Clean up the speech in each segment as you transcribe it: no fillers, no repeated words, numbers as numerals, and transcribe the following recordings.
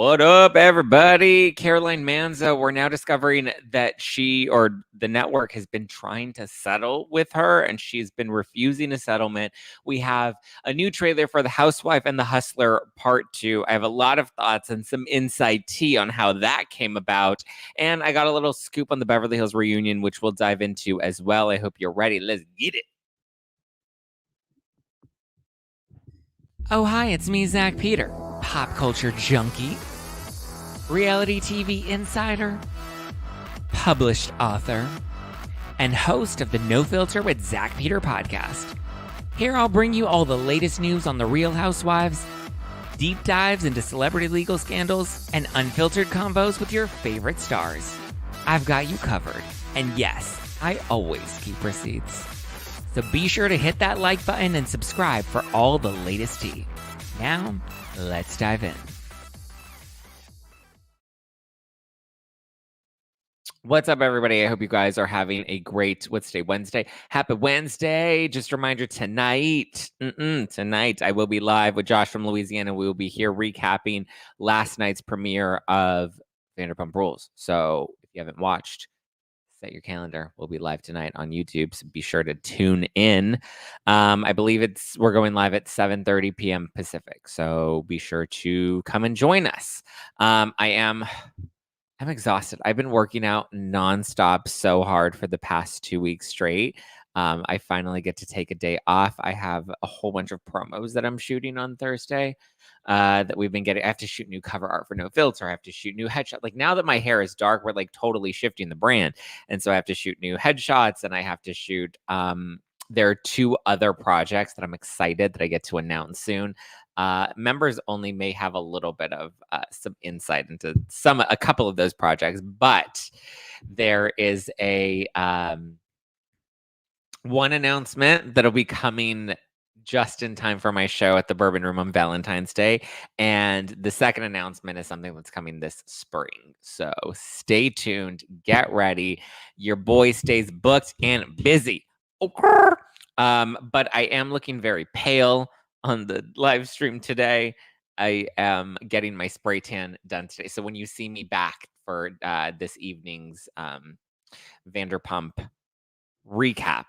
What up, everybody? Caroline Manzo. We're now discovering that she or the network has been trying to settle with her, and she's been refusing a settlement. We have a new trailer for The Housewife and the Hustler Part 2. I have a lot of thoughts and some inside tea on how that came about. And I got a little scoop on the Beverly Hills reunion, which we'll dive into as well. I hope you're ready. Let's get it. Oh, hi, it's me, Zack Peter, pop culture junkie, reality TV insider, published author, and host of the No Filter with Zack Peter podcast. Here I'll bring you all the latest news on the Real Housewives, deep dives into celebrity legal scandals, and unfiltered convos with your favorite stars. I've got you covered, and yes, I always keep receipts. So be sure to hit that like button and subscribe for all the latest tea. Now, let's dive in. What's up, everybody? I hope you guys are having a great, what's today, Wednesday? Happy Wednesday. Just a reminder, tonight I will be live with Josh from Louisiana. We will be here recapping last night's premiere of Vanderpump Rules. So if you haven't watched, set your calendar. We'll be live tonight on YouTube, so be sure to tune in. I believe we're going live at 7:30 p.m. Pacific, so be sure to come and join us. I'm exhausted. I've been working out nonstop so hard for the past 2 weeks straight. I finally get to take a day off. I have a whole bunch of promos that I'm shooting on Thursday that we've been getting. I have to shoot new cover art for No Filter. I have to shoot new headshots. Like, now that my hair is dark, we're like totally shifting the brand. And so I have to shoot new headshots, and I have to shoot there are 2 other projects that I'm excited that I get to announce soon. Members only may have a little bit of some insight into a couple of those projects, but there is a one announcement that'll be coming just in time for my show at the Bourbon Room on Valentine's Day. And the second announcement is something that's coming this spring. So stay tuned, get ready. Your boy stays booked and busy. Okay. But I am looking very pale on the live stream today. I am getting my spray tan done today. So when you see me back for this evening's Vanderpump recap,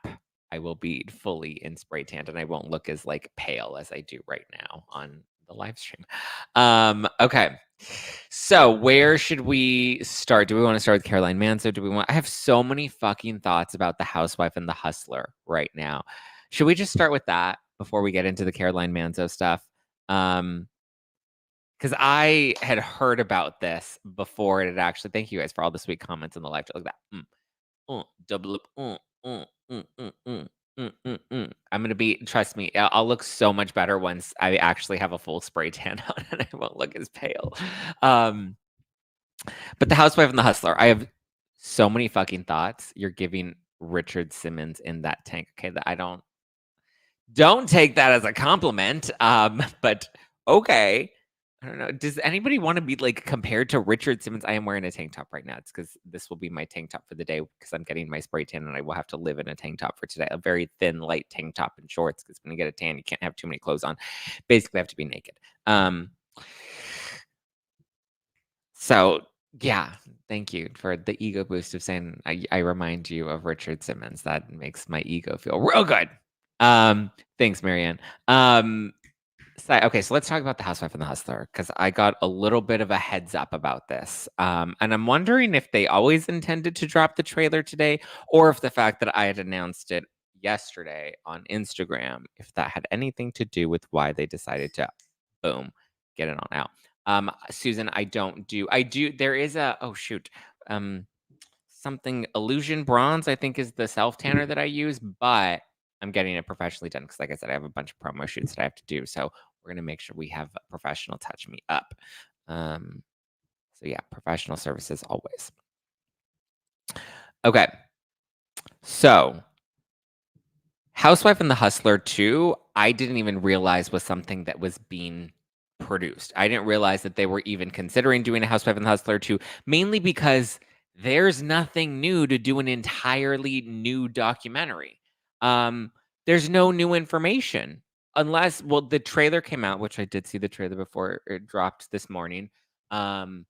I will be fully in spray tan, and I won't look as like pale as I do right now on the live stream. Okay. So where should we start? Do we want to start with Caroline Manzo? I have so many fucking thoughts about The Housewife and the Hustler right now. Should we just start with that before we get into the Caroline Manzo stuff? Because I had heard about this before it had actually. Thank you guys for all the sweet comments in the live chat. Look at that. Double up. I'm gonna be. Trust me, I'll look so much better once I actually have a full spray tan on, and I won't look as pale. But The Housewife and the Hustler. I have so many fucking thoughts. You're giving Richard Simmons in that tank. Okay, that I don't take that as a compliment. But okay. I don't know. Does anybody want to be like compared to Richard Simmons? I am wearing a tank top right now. It's because this will be my tank top for the day because I'm getting my spray tan, and I will have to live in a tank top for today. A very thin, light tank top and shorts, because when you get a tan, you can't have too many clothes on. Basically, I have to be naked. So yeah, thank you for the ego boost of saying I remind you of Richard Simmons. That makes my ego feel real good. Thanks, Marianne. Okay, so let's talk about The Housewife and the Hustler, because I got a little bit of a heads up about this. And I'm wondering if they always intended to drop the trailer today, or if the fact that I had announced it yesterday on Instagram, if that had anything to do with why they decided to, boom, get it on out. Susan, I do, there is something Illusion Bronze, I think, is the self-tanner that I use, but I'm getting it professionally done because, like I said, I have a bunch of promo shoots that I have to do. So we're going to make sure we have a professional touch me up. So yeah, professional services always. Okay. So Housewife and the Hustler 2, I didn't even realize was something that was being produced. I didn't realize that they were even considering doing a Housewife and the Hustler 2, mainly because there's nothing new to do an entirely new documentary. There's no new information unless, well, the trailer came out, which I did see the trailer before it dropped this morning. And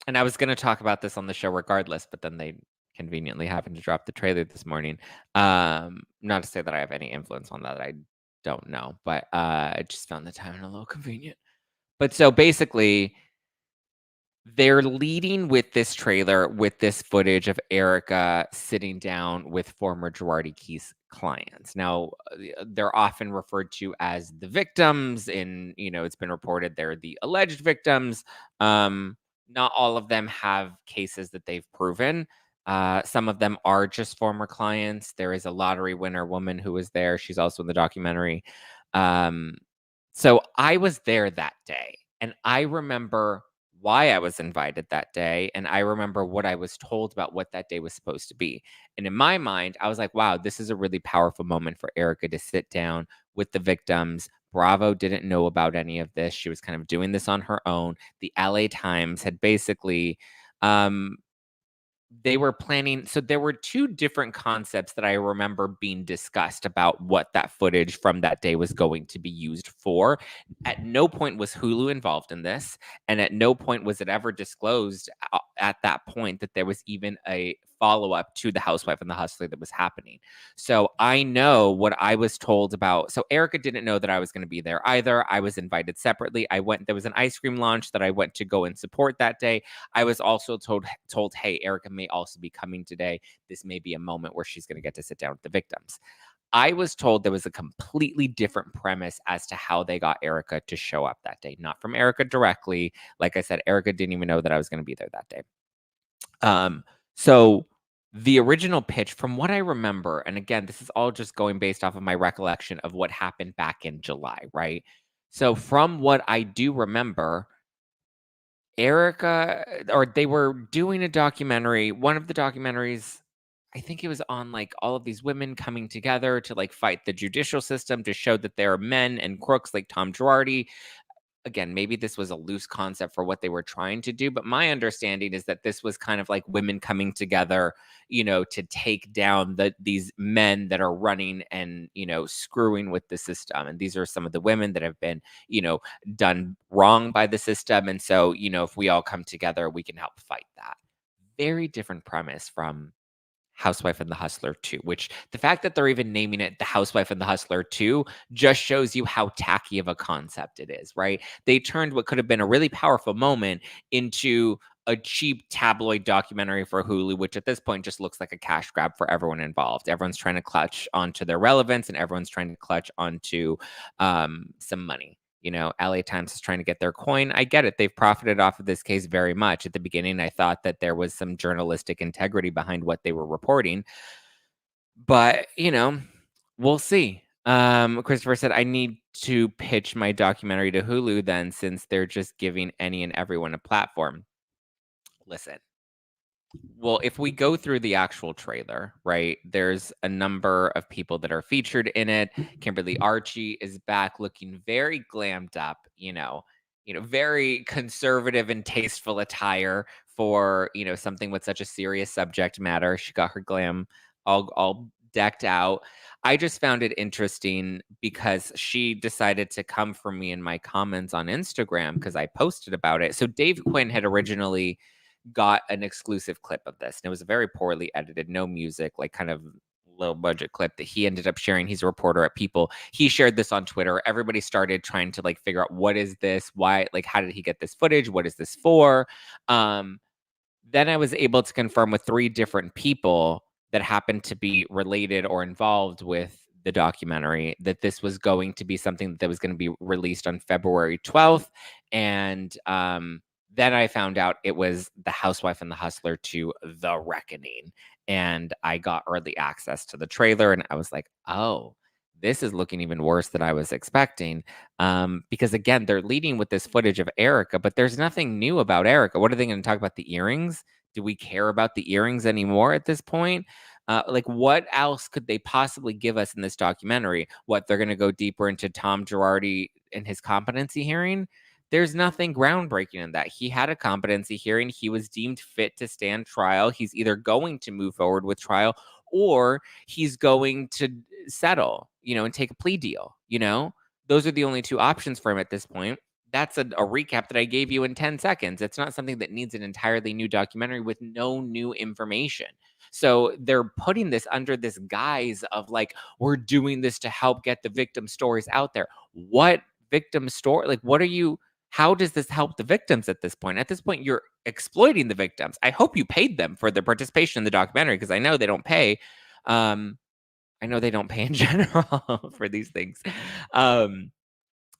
I was going to talk about this on the show regardless, but then they conveniently happened to drop the trailer this morning. Not to say that I have any influence on that. I don't know, but I just found the timing a little convenient. But so basically, they're leading with this trailer with this footage of Erica sitting down with former Girardi Keys clients. Now, they're often referred to as the victims, and it's been reported they're the alleged victims. Not all of them have cases that they've proven. Some of them are just former clients. There is a lottery winner woman who was there. She's also in the documentary. So I was there that day, and I remember why I was invited that day, and I remember what I was told about what that day was supposed to be. And in my mind, I was like, wow, this is a really powerful moment for Erica to sit down with the victims. Bravo didn't know about any of this. She was kind of doing this on her own. The LA Times had basically they were planning. So there were two different concepts that I remember being discussed about what that footage from that day was going to be used for. At no point was Hulu involved in this, and at no point was it ever disclosed at that point that there was even a follow-up to the Housewife and the Hustler that was happening. So I know what I was told about. So Erica didn't know that I was going to be there either. I was invited separately. There was an ice cream launch that I went to go and support that day. I was also told, hey, Erica may also be coming today. This may be a moment where she's going to get to sit down with the victims. I was told there was a completely different premise as to how they got Erica to show up that day. Not from Erica directly. Like I said, Erica didn't even know that I was going to be there that day. So the original pitch, from what I remember, and again, this is all just going based off of my recollection of what happened back in July, right? So from what I do remember, Erica, or they were doing a documentary. One of the documentaries, I think it was on like all of these women coming together to like fight the judicial system to show that there are men and crooks like Tom Girardi. Again, maybe this was a loose concept for what they were trying to do, but my understanding is that this was kind of like women coming together, to take down these men that are running and, screwing with the system. And these are some of the women that have been, done wrong by the system. And so, if we all come together, we can help fight that. Very different premise from Housewife and the Hustler 2, which the fact that they're even naming it the Housewife and the Hustler 2 just shows you how tacky of a concept it is, right? They turned what could have been a really powerful moment into a cheap tabloid documentary for Hulu, which at this point just looks like a cash grab for everyone involved. Everyone's trying to clutch onto their relevance, and everyone's trying to clutch onto some money. LA Times is trying to get their coin. I get it. They've profited off of this case very much. At the beginning, I thought that there was some journalistic integrity behind what they were reporting. But, we'll see. Christopher said, I need to pitch my documentary to Hulu then, since they're just giving any and everyone a platform. Listen. Well, if we go through the actual trailer, right, there's a number of people that are featured in it. Kimberly Archie is back looking very glammed up, very conservative and tasteful attire for, something with such a serious subject matter. She got her glam all decked out. I just found it interesting because she decided to come for me in my comments on Instagram because I posted about it. So Dave Quinn had originally got an exclusive clip of this, and it was a very poorly edited, no music, like kind of low budget clip that he ended up sharing. He's a reporter at People. He shared this on Twitter. Everybody started trying to like figure out, what is this? Why, like, how did he get this footage? What is this for? Then I was able to confirm with 3 different people that happened to be related or involved with the documentary that this was going to be something that was going to be released on February 12th. And then I found out it was the Housewife and the Hustler 2, The Reckoning. And I got early access to the trailer, and I was like, oh, this is looking even worse than I was expecting. Because again, they're leading with this footage of Erica, but there's nothing new about Erica. What are they going to talk about? The earrings? Do we care about the earrings anymore at this point? Like, what else could they possibly give us in this documentary? What, they're going to go deeper into Tom Girardi and his competency hearing? There's nothing groundbreaking in that. He had a competency hearing. He was deemed fit to stand trial. He's either going to move forward with trial, or he's going to settle, and take a plea deal. Those are the only 2 options for him at this point. that's a recap that I gave you in 10 seconds. It's not something that needs an entirely new documentary with no new information. So they're putting this under this guise of like, we're doing this to help get the victim stories out there. What victim story? Like, what are you? How does this help the victims at this point? At this point, you're exploiting the victims. I hope you paid them for their participation in the documentary because I know they don't pay. I know they don't pay in general for these things. Um,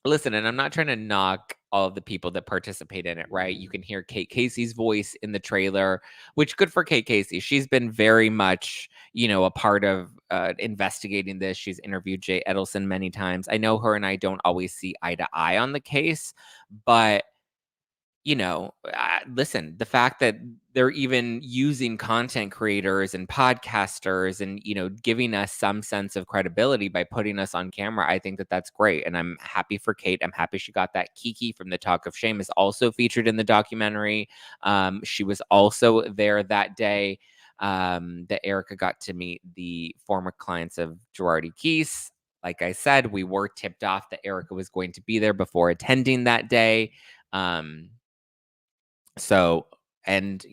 Listen, and I'm not trying to knock all of the people that participate in it, right? You can hear Kate Casey's voice in the trailer, which good for Kate Casey. She's been very much, a part of investigating this. She's interviewed Jay Edelson many times. I know her and I don't always see eye to eye on the case, but listen, the fact that they're even using content creators and podcasters and, giving us some sense of credibility by putting us on camera, I think that that's great. And I'm happy for Kate. I'm happy she got that. Kiki from the Talk of Shame is also featured in the documentary. She was also there that day that Erica got to meet the former clients of Girardi Keese. Like I said, we were tipped off that Erica was going to be there before attending that day. So, and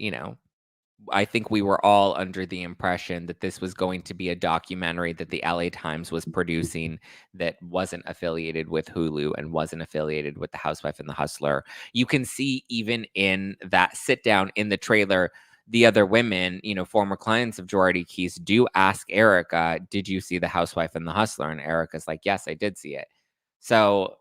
I think we were all under the impression that this was going to be a documentary that the LA Times was producing that wasn't affiliated with Hulu and wasn't affiliated with the Housewife and the Hustler. You can see even in that sit down in the trailer, the other women, former clients of Girardi Keese do ask Erica, "Did you see the Housewife and the Hustler?" And Erica's like, "Yes, I did see it." So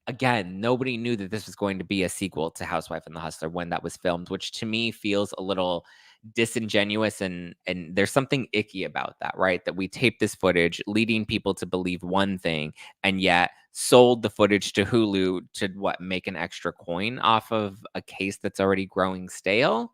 again, nobody knew that this was going to be a sequel to Housewife and the Hustler when that was filmed, which to me feels a little disingenuous and there's something icky about that, right? That we taped this footage leading people to believe one thing and yet sold the footage to Hulu to make an extra coin off of a case that's already growing stale.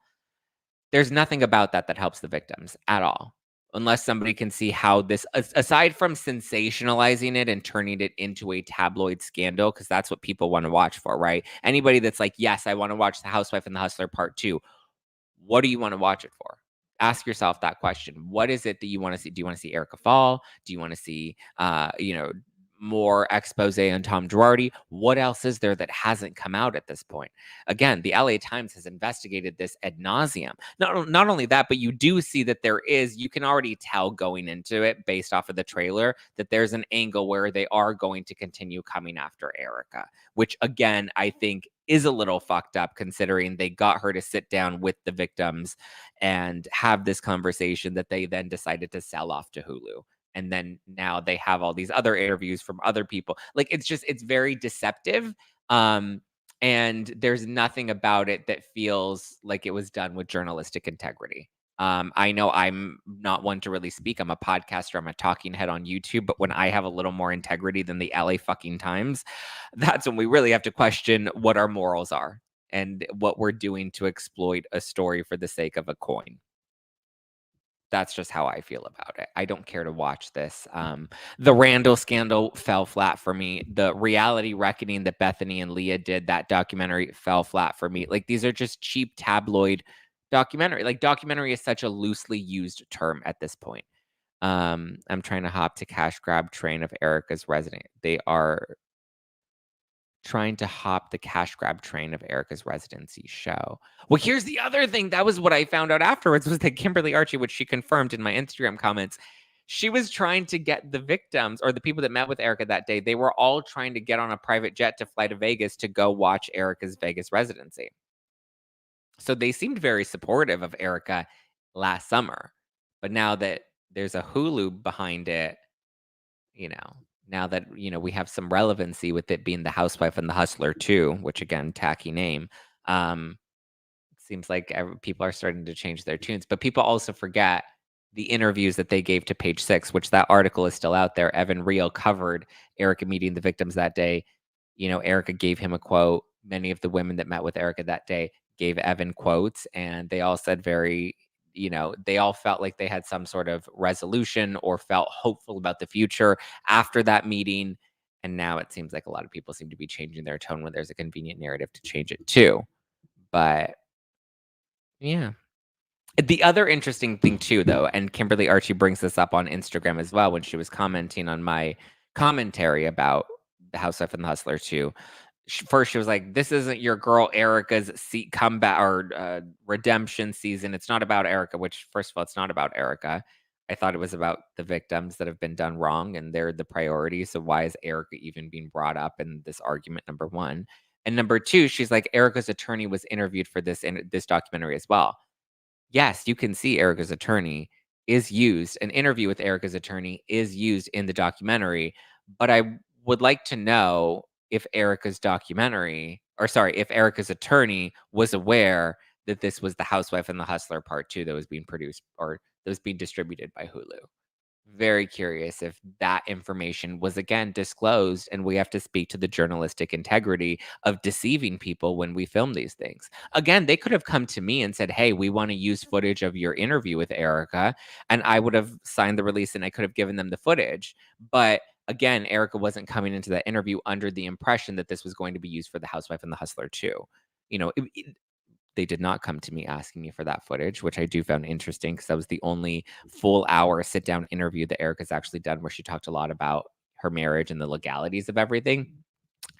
There's nothing about that that helps the victims at all. Unless somebody can see how this, aside from sensationalizing it and turning it into a tabloid scandal, because that's what people want to watch for, right? Anybody that's like, yes, I want to watch The Housewife and the Hustler Part 2. What do you want to watch it for? Ask yourself that question. What is it that you want to see? Do you want to see Erica fall? Do you want to see, more expose on Tom Girardi? What else is there that hasn't come out at this point? Again, the LA Times has investigated this ad nauseum. Not only that, but you do see that you can already tell going into it based off of the trailer that there's an angle where they are going to continue coming after Erica, which again, I think is a little fucked up considering they got her to sit down with the victims and have this conversation that they then decided to sell off to Hulu. And then now they have all these other interviews from other people. Like it's very deceptive. And there's nothing about it that feels like it was done with journalistic integrity. I know I'm not one to really speak. I'm a podcaster. I'm a talking head on YouTube. But when I have a little more integrity than the LA fucking Times, that's when we really have to question what our morals are and what we're doing to exploit a story for the sake of a coin. That's just how I feel about it. I don't care to watch this. The Randall scandal fell flat for me. The reality reckoning that Bethany and Leah did, that documentary fell flat for me. Like these are just cheap tabloid documentary. Like documentary is such a loosely used term at this point. I'm trying to hop to cash grab train of Erica's resident. They are trying to hop the cash grab train of Erica's residency show. Well, here's the other thing. That was what I found out afterwards was that Kimberly Archie, which she confirmed in my Instagram comments, she was trying to get the victims or the people that met with Erica that day. They were all trying to get on a private jet to fly to Vegas to go watch Erica's Vegas residency. So they seemed very supportive of Erica last summer. But now that there's a Hulu behind it, now that we have some relevancy with it being the Housewife and the Hustler too, which again, tacky name. It seems like people are starting to change their tunes, but people also forget the interviews that they gave to Page Six, which that article is still out there. Evan Reel covered Erica meeting the victims that day. Erica gave him a quote. Many of the women that met with Erica that day gave Evan quotes, and they all said they all felt like they had some sort of resolution or felt hopeful about the future after that meeting. And now it seems like a lot of people seem to be changing their tone when there's a convenient narrative to change it too. But yeah. The other interesting thing too, though, and Kimberly Archie brings this up on Instagram as well when she was commenting on my commentary about the Housewife and the Hustler too. first she was like, "This isn't your girl Erica's comeback or redemption season. It's not about Erica." Which, first of all, it's not about Erica. I thought it was about the victims that have been done wrong, and they're the priority. So why is Erica even being brought up in this argument? Number one, and number two, she's like, Erica's attorney was interviewed for this documentary as well. Yes, you can see Erica's attorney is used. An interview with Erica's attorney is used in the documentary, but I would like to know if if Erica's attorney was aware that this was the Housewife and the Hustler Part 2 that was being produced or that was being distributed by Hulu. Very curious if that information was again disclosed, and we have to speak to the journalistic integrity of deceiving people when we film these things. Again, they could have come to me and said, "Hey, we want to use footage of your interview with Erica," and I would have signed the release and I could have given them the footage. But again, Erica wasn't coming into that interview under the impression that this was going to be used for the Housewife and the Hustler too. They did not come to me asking me for that footage, which I do found interesting because that was the only full hour sit down interview that Erica's actually done where she talked a lot about her marriage and the legalities of everything.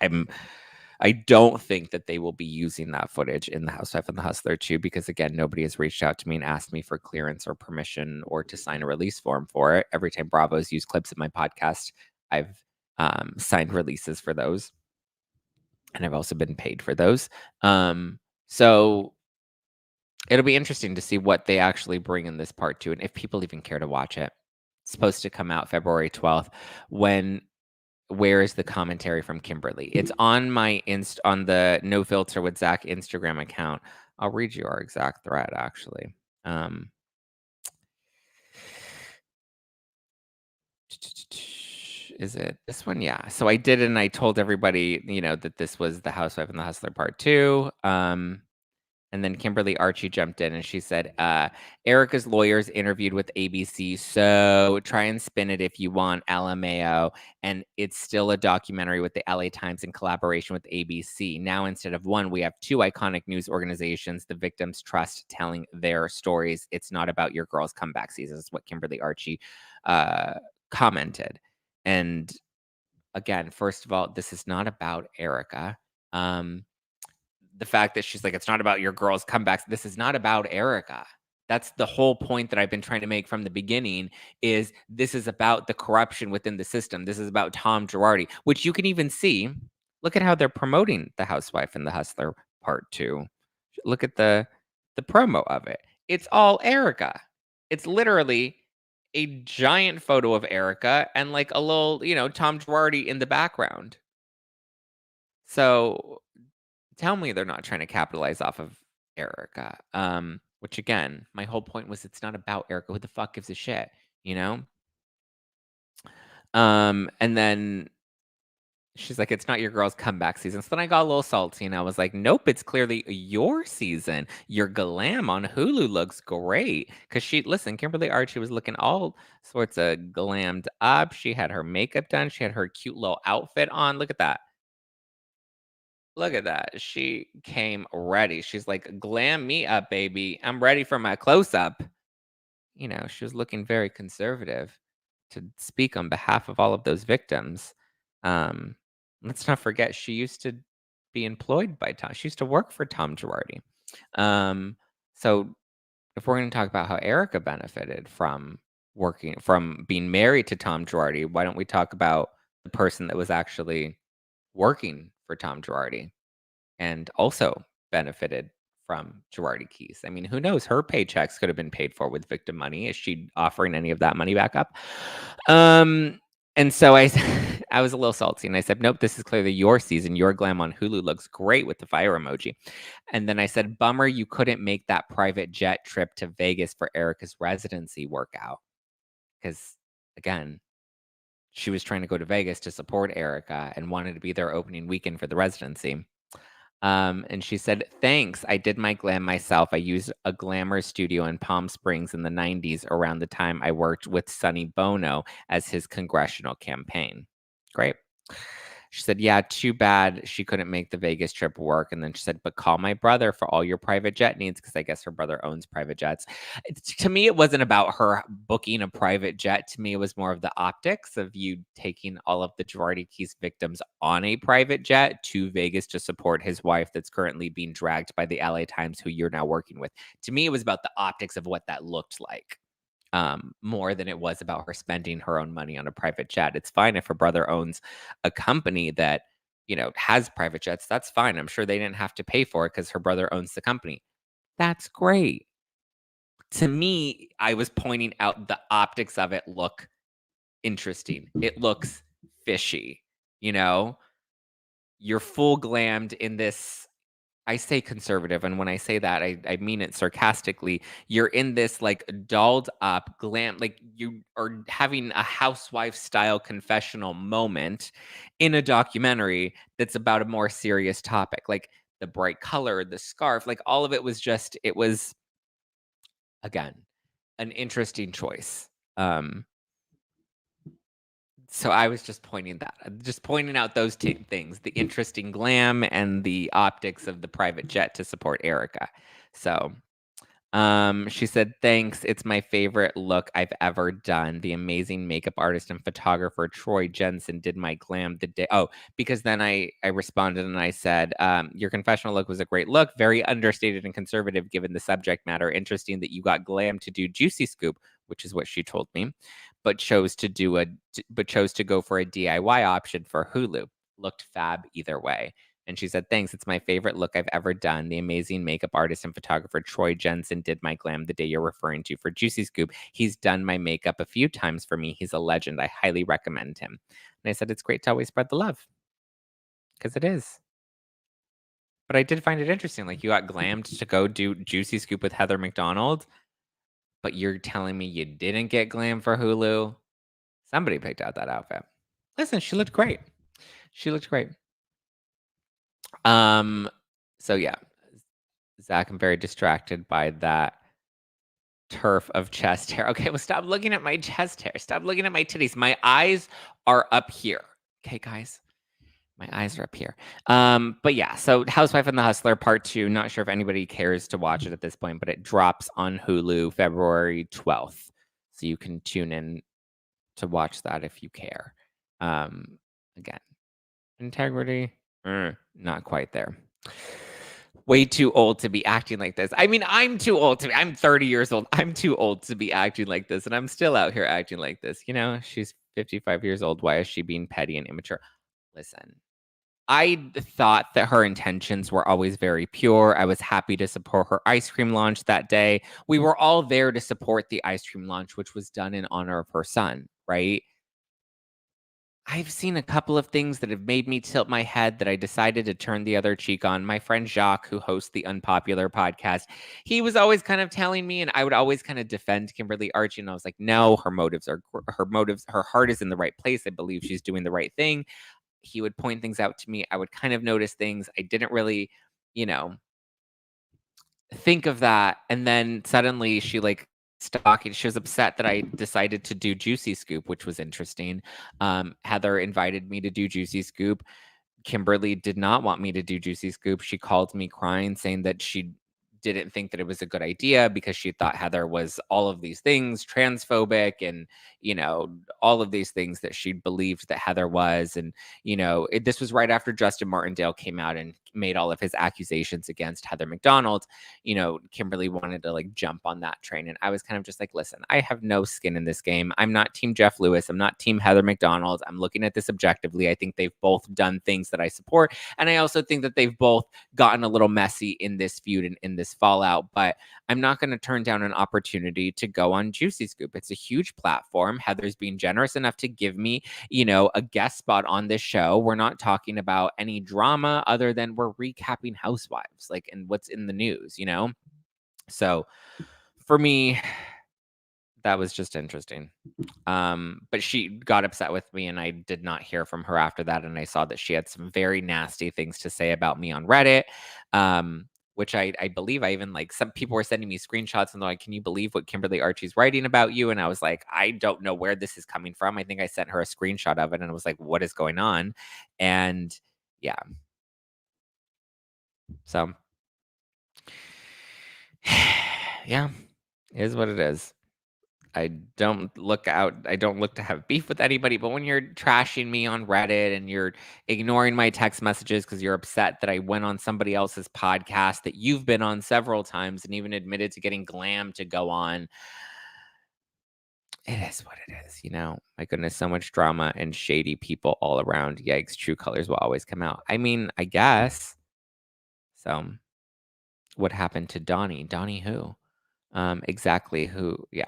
I don't think that they will be using that footage in the Housewife and the Hustler too, because again, nobody has reached out to me and asked me for clearance or permission or to sign a release form for it. Every time Bravo's used clips in my podcast, I've signed releases for those, and I've also been paid for those. So it'll be interesting to see what they actually bring in this part 2 and if people even care to watch it. It's supposed to come out February 12th. Where is the commentary from Kimberly? It's on my on the No Filter with Zack Instagram account. I'll read you our exact thread actually. Is it this one? Yeah. So I did, and I told everybody, that this was the Housewife and the Hustler Part 2. And then Kimberly Archie jumped in and she said, Erica's lawyers interviewed with ABC. So try and spin it if you want, LMAO. And it's still a documentary with the LA Times in collaboration with ABC. Now, instead of one, we have two iconic news organizations, the victims trust, telling their stories. It's not about your girl's comeback season. Is what Kimberly Archie commented. And again, first of all, this is not about Erica. The fact that she's like, it's not about your girl's comebacks. This is not about Erica. That's the whole point that I've been trying to make from the beginning is this is about the corruption within the system. This is about Tom Girardi, which you can even see. Look at how they're promoting the Housewife and the Hustler Part 2. Look at the promo of it. It's all Erica. It's literally a giant photo of Erica and like a little, Tom Girardi in the background. So tell me they're not trying to capitalize off of Erica. Which again, my whole point was it's not about Erica. Who the fuck gives a shit, And then she's like, it's not your girl's comeback season. So then I got a little salty and I was like, nope, it's clearly your season. Your glam on Hulu looks great. Cause Kimberly Archie was looking all sorts of glammed up. She had her makeup done. She had her cute little outfit on. Look at that. Look at that. She came ready. She's like, glam me up, baby. I'm ready for my close up. She was looking very conservative to speak on behalf of all of those victims. Let's not forget, she used to be employed by Tom. She used to work for Tom Girardi. So if we're going to talk about how Erica benefited from being married to Tom Girardi, why don't we talk about the person that was actually working for Tom Girardi and also benefited from Girardi Keys? I mean, who knows? Her paychecks could have been paid for with victim money. Is she offering any of that money back up? And so I was a little salty and I said, nope, this is clearly your season. Your glam on Hulu looks great with the fire emoji. And then I said, bummer, you couldn't make that private jet trip to Vegas for Erica's residency workout. Because again, she was trying to go to Vegas to support Erica and wanted to be there opening weekend for the residency. And she said, thanks. I did my glam myself. I used a glamour studio in Palm Springs in the 90s around the time I worked with Sonny Bono as his congressional campaign. Great. She said, yeah, too bad she couldn't make the Vegas trip work. And then she said, but call my brother for all your private jet needs, because I guess her brother owns private jets. To me, it wasn't about her booking a private jet. To me, it was more of the optics of you taking all of the Girardi Keys victims on a private jet to Vegas to support his wife that's currently being dragged by the LA Times, who you're now working with. To me, it was about the optics of what that looked like. More than it was about her spending her own money on a private jet. It's fine if her brother owns a company that, has private jets. That's fine. I'm sure they didn't have to pay for it because her brother owns the company. That's great. To me, I was pointing out the optics of it look interesting. It looks fishy, You're full glammed in this. I say conservative, and when I say that, I mean it sarcastically. You're in this like dolled up glam, like you are having a housewife style confessional moment in a documentary that's about a more serious topic. Like the bright color, the scarf, like all of it was again an interesting choice. So I was just pointing out those two things, the interesting glam and the optics of the private jet to support Erica. So she said, thanks. It's my favorite look I've ever done. The amazing makeup artist and photographer Troy Jensen did my glam the day. Oh, because then I responded and I said, your confessional look was a great look, very understated and conservative given the subject matter. Interesting that you got glam to do Juicy Scoop, which is what she told me, but chose to go for a DIY option for Hulu. Looked fab either way. And she said, thanks. It's my favorite look I've ever done. The amazing makeup artist and photographer Troy Jensen did my glam the day you're referring to for Juicy Scoop. He's done my makeup a few times for me. He's a legend. I highly recommend him. And I said, it's great to always spread the love. Because it is. But I did find it interesting. Like, you got glammed to go do Juicy Scoop with Heather McDonald, but you're telling me you didn't get glam for Hulu? Somebody picked out that outfit. Listen, she looked great. She looked great. So yeah, Zach, I'm very distracted by that turf of chest hair. Okay, well, stop looking at my chest hair. Stop looking at my titties. My eyes are up here. Okay, guys. My eyes are up here. But yeah, so Housewife and the Hustler Part 2. Not sure if anybody cares to watch it at this point, but it drops on Hulu February 12th. So you can tune in to watch that if you care. Again, integrity, not quite there. Way too old to be acting like this. I mean, I'm too old to be. I'm 30 years old. I'm too old to be acting like this, and I'm still out here acting like this. She's 55 years old. Why is she being petty and immature? Listen, I thought that her intentions were always very pure. I was happy to support her ice cream launch that day. We were all there to support the ice cream launch, which was done in honor of her son, right? I've seen a couple of things that have made me tilt my head that I decided to turn the other cheek on. My friend Jacques, who hosts the Unpopular podcast, he was always kind of telling me, and I would always kind of defend Kimberly Archie. And I was like, no, her heart is in the right place. I believe she's doing the right thing. He would point things out to me. I would kind of notice things. I didn't really, think of that. And then suddenly she stalking. She was upset that I decided to do Juicy Scoop, which was interesting. Heather invited me to do Juicy Scoop. Kimberly did not want me to do Juicy Scoop. She called me crying, saying that she didn't think that it was a good idea because she thought Heather was all of these things, transphobic, and all of these things that she believed that Heather was. And this was right after Justin Martindale came out and made all of his accusations against Heather McDonald. Kimberly wanted to jump on that train, and I was kind of just like, listen, I have no skin in this game. I'm not Team Jeff Lewis. I'm not Team Heather McDonald. I'm looking at this objectively. I think they've both done things that I support, and I also think that they've both gotten a little messy in this feud and in this fallout, but I'm not going to turn down an opportunity to go on Juicy Scoop. It's a huge platform. Heather's being generous enough to give me, a guest spot on this show. We're not talking about any drama other than we're recapping Housewives, and what's in the news, So for me, that was just interesting. But she got upset with me, and I did not hear from her after that. And I saw that she had some very nasty things to say about me on Reddit. which I believe I even like some people were sending me screenshots and they're like, "Can you believe what Kimberly Archie's writing about you?" And I was like, "I don't know where this is coming from." I think I sent her a screenshot of it and I was like, "What is going on?" And yeah, so yeah, it is what it is. I don't look to have beef with anybody, but when you're trashing me on Reddit and you're ignoring my text messages because you're upset that I went on somebody else's podcast that you've been on several times and even admitted to getting glam to go on, it is what it is, you know? My goodness, so much drama and shady people all around. Yikes, true colors will always come out. I mean, I guess. So, what happened to Donnie? Donnie who? Exactly who? Yeah.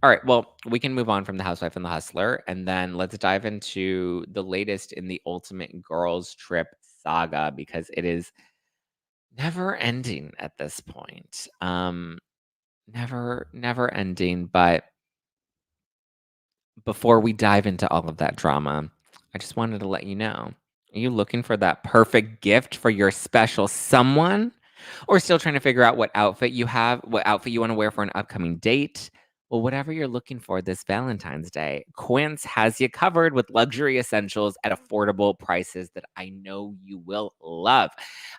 All right. Well, we can move on from the Housewife and the Hustler, and then let's dive into the latest in the Ultimate Girls Trip saga because it is never ending at this point. Never ending. But before we dive into all of that drama, I just wanted to let you know: are you looking for that perfect gift for your special someone? Or still trying to figure out what outfit you want to wear for an upcoming date? Well, whatever you're looking for this Valentine's Day, Quince has you covered with luxury essentials at affordable prices that I know you will love.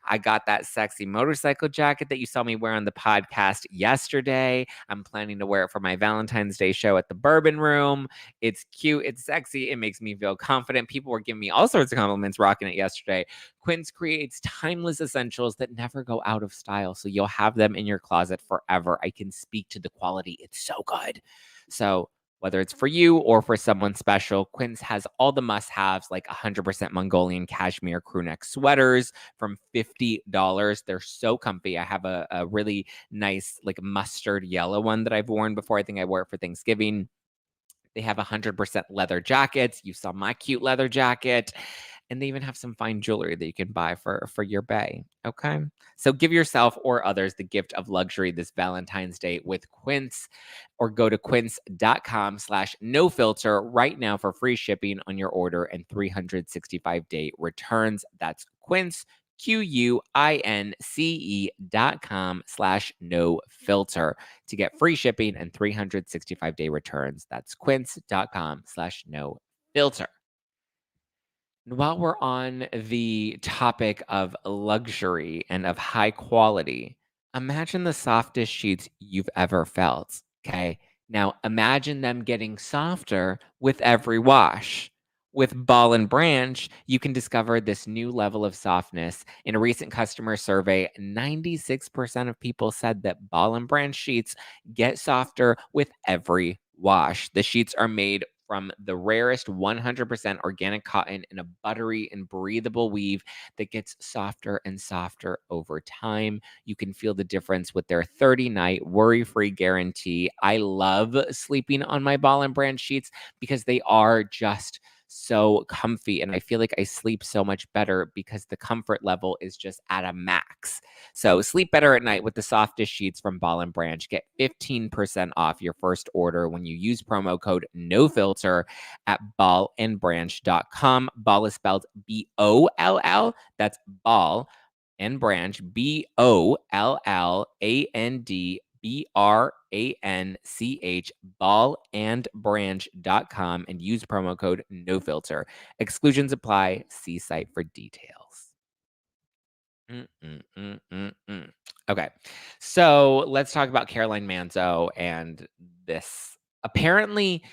I got that sexy motorcycle jacket that you saw me wear on the podcast yesterday. I'm planning to wear it for my Valentine's Day show at the Bourbon Room. It's cute, it's sexy, it makes me feel confident. People were giving me all sorts of compliments rocking it yesterday. Quince creates timeless essentials that never go out of style, so you'll have them in your closet forever. I can speak to the quality. It's so good. So, whether it's for you or for someone special, Quince has all the must-haves like 100% Mongolian cashmere crew neck sweaters from $50. They're so comfy. I have a really nice like mustard yellow one that I've worn before. I think I wore it for Thanksgiving. They have 100% leather jackets. You saw my cute leather jacket. And they even have some fine jewelry that you can buy for your bae. Okay. So give yourself or others the gift of luxury this Valentine's Day with Quince, or go to quince.com/no filter right now for free shipping on your order and 365-day returns. That's Quince, QUINCE.com/no filter to get free shipping and 365-day returns. That's quince.com/no filter. While we're on the topic of luxury and of high quality, imagine the softest sheets you've ever felt. Okay. Now imagine them getting softer with every wash. With Ball and Branch, you can discover this new level of softness. In a recent customer survey, 96% of people said that Ball and Branch sheets get softer with every wash. The sheets are made from the rarest 100% organic cotton in a buttery and breathable weave that gets softer and softer over time. You can feel the difference with their 30-night worry-free guarantee. I love sleeping on my Ball and Branch sheets because they are just so comfy, and I feel like I sleep so much better because the comfort level is just at a max. So sleep better at night with the softest sheets from Ball and Branch. Get 15% off your first order when you use promo code NOFILTER at ballandbranch.com. Ball is spelled BOLL. That's Ball and Branch, BOLLANDBRANCH, ballandbranch.com, and use promo code NOFILTER. Exclusions apply. See site for details. Okay. So let's talk about Caroline Manzo and this. Apparently,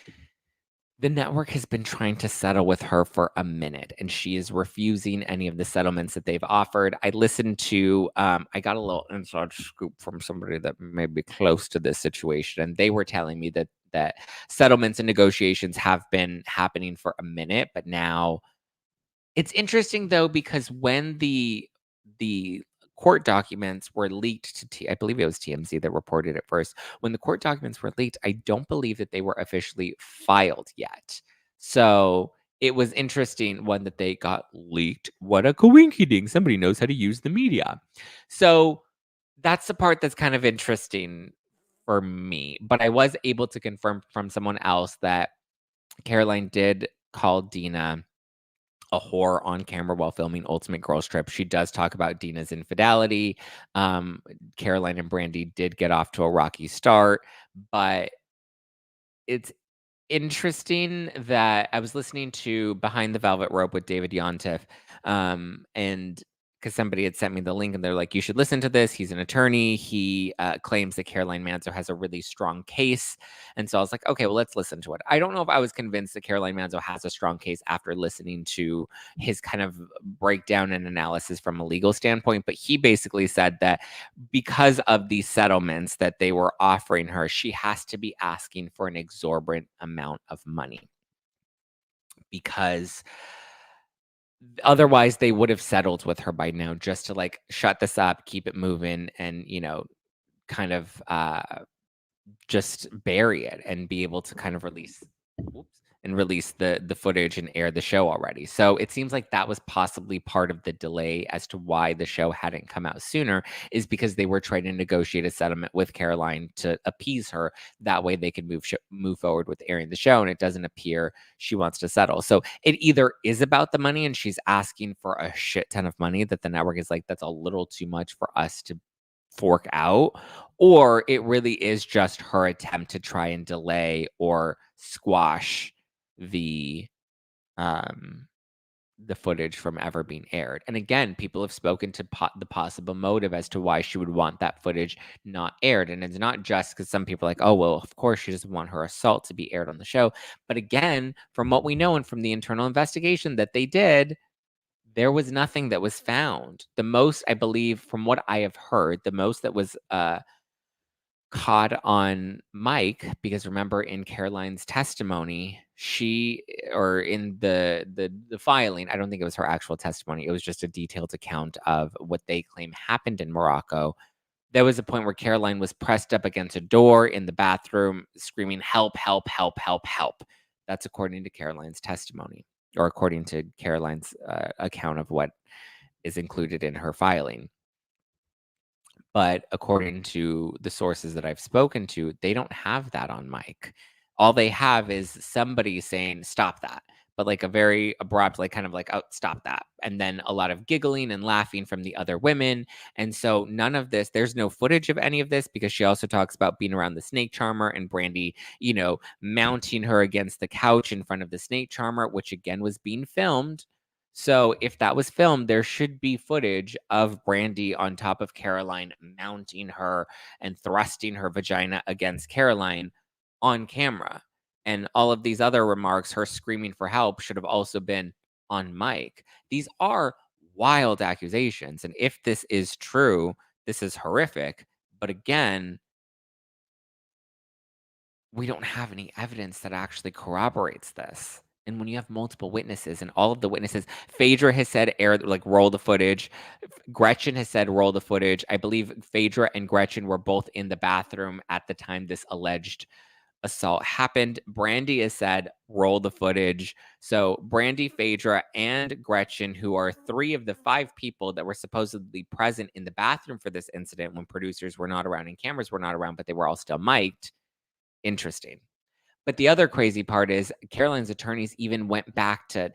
the network has been trying to settle with her for a minute, and she is refusing any of the settlements that they've offered. I listened to, I got a little inside scoop from somebody that may be close to this situation, and they were telling me that settlements and negotiations have been happening for a minute, but now it's interesting though because when the court documents were leaked to I believe it was TMZ that reported it first. When the court documents were leaked, I don't believe that they were officially filed yet. So it was interesting one that they got leaked. What a coinky ding. Somebody knows how to use the media. So that's the part that's kind of interesting for me. But I was able to confirm from someone else that Caroline did call Dina a whore on camera while filming Ultimate Girls Trip. She does talk about Dina's infidelity. Caroline and Brandy did get off to a rocky start, but it's interesting that I was listening to Behind the Velvet Rope with David Yontif, and because somebody had sent me the link and they're like, you should listen to this. He's an attorney. He claims that Caroline Manzo has a really strong case. And so I was like, okay, well, let's listen to it. I don't know if I was convinced that Caroline Manzo has a strong case after listening to his kind of breakdown and analysis from a legal standpoint. But he basically said that because of these settlements that they were offering her, she has to be asking for an exorbitant amount of money because otherwise they would have settled with her by now just to like shut this up, keep it moving, and kind of just bury it and be able to kind of release the footage and air the show already. So it seems like that was possibly part of the delay as to why the show hadn't come out sooner, is because they were trying to negotiate a settlement with Caroline to appease her. That way they could move forward with airing the show, and it doesn't appear she wants to settle. So it either is about the money and she's asking for a shit ton of money that the network is like, that's a little too much for us to fork out, or it really is just her attempt to try and delay or squash the footage from ever being aired. And again, people have spoken to the possible motive as to why she would want that footage not aired. And it's not just because some people are like, oh, well, of course she doesn't want her assault to be aired on the show. But again, from what we know and from the internal investigation that they did, there was nothing that was found. The most, I believe, from what I have heard, the most that was caught on mic, because remember in Caroline's testimony, or in the filing, I don't think it was her actual testimony. It was just a detailed account of what they claim happened in Morocco. There was a point where Caroline was pressed up against a door in the bathroom, screaming, "Help, help, help, help, help." That's according to Caroline's testimony, or according to Caroline's account of what is included in her filing. But according to the sources that I've spoken to, they don't have that on mic. All they have is somebody saying, "Stop that." But like a very abrupt, like kind of like, "Oh, stop that." And then a lot of giggling and laughing from the other women. And so none of this, there's no footage of any of this, because she also talks about being around the snake charmer and Brandy, mounting her against the couch in front of the snake charmer, which again was being filmed. So if that was filmed, there should be footage of Brandy on top of Caroline mounting her and thrusting her vagina against Caroline on camera. And all of these other remarks, her screaming for help, should have also been on mic. These are wild accusations. And if this is true, this is horrific. But again, we don't have any evidence that actually corroborates this. And when you have multiple witnesses and all of the witnesses, Phaedra has said, roll the footage. Gretchen has said, roll the footage. I believe Phaedra and Gretchen were both in the bathroom at the time this alleged assault happened. Brandy has said, roll the footage. So Brandy, Phaedra, and Gretchen, who are 3 of the 5 people that were supposedly present in the bathroom for this incident when producers were not around and cameras were not around, but they were all still mic'd. Interesting. But the other crazy part is Caroline's attorneys even went back to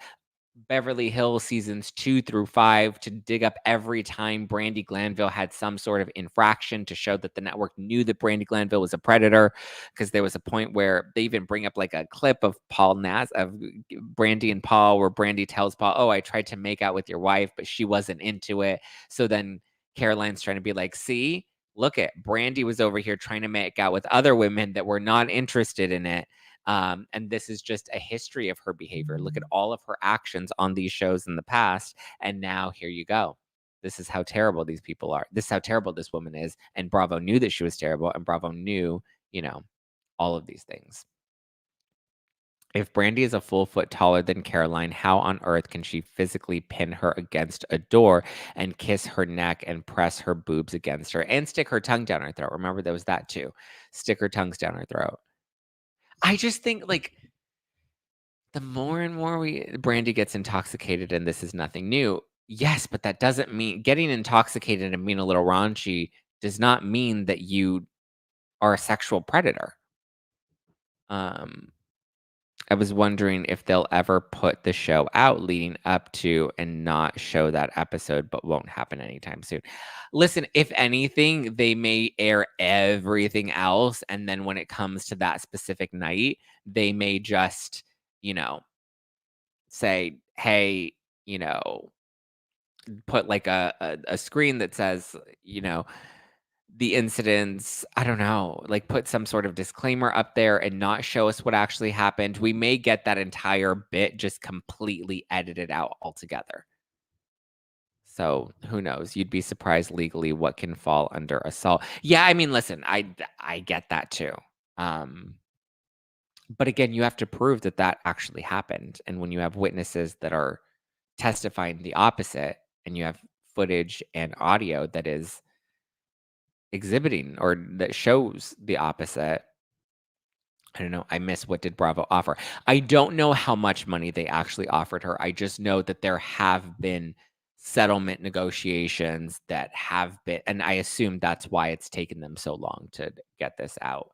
Beverly Hills seasons 2 through 5 to dig up every time Brandi Glanville had some sort of infraction, to show that the network knew that Brandi Glanville was a predator. Because there was a point where they even bring up like a clip of Brandy and Paul, where Brandy tells Paul, "Oh, I tried to make out with your wife, but she wasn't into it." So then Caroline's trying to be like, "See, look at Brandy was over here trying to make out with other women that were not interested in it." And this is just a history of her behavior. Look at all of her actions on these shows in the past. And now here you go. This is how terrible these people are. This is how terrible this woman is. And Bravo knew that she was terrible. And Bravo knew, all of these things. If Brandy is a full foot taller than Caroline, how on earth can she physically pin her against a door and kiss her neck and press her boobs against her and stick her tongue down her throat? Remember, there was that too. Stick her tongues down her throat. I just think the more and more Brandy gets intoxicated, and this is nothing new. Yes, but that doesn't mean getting intoxicated and being a little raunchy does not mean that you are a sexual predator. I was wondering if they'll ever put the show out leading up to and not show that episode, but won't happen anytime soon. Listen, if anything, they may air everything else, and then when it comes to that specific night, they may just, you know, say, "Hey," you know, put like a screen that says, you know, the incidents, I don't know, like put some sort of disclaimer up there and not show us what actually happened. We may get that entire bit just completely edited out altogether. So who knows? You'd be surprised legally what can fall under assault. Yeah, I mean, listen, I get that too. Um, but again, you have to prove that that actually happened. And when you have witnesses that are testifying the opposite, and you have footage and audio that is exhibiting or that shows the opposite. I don't know. I miss what did Bravo offer. I don't know how much money they actually offered her. I just know that there have been settlement negotiations that have been, and I assume that's why it's taken them so long to get this out.